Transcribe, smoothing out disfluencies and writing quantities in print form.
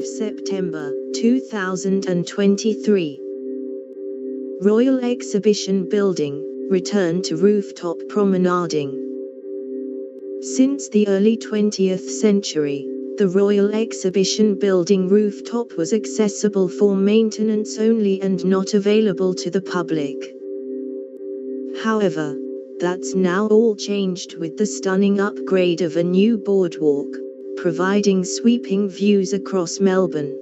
of September 2023. Royal Exhibition Building, return to rooftop promenading. Since the early 20th century, the Royal Exhibition Building rooftop was accessible for maintenance only and not available to the public. However, that's now all changed with the stunning upgrade of a new boardwalk, providing sweeping views across Melbourne.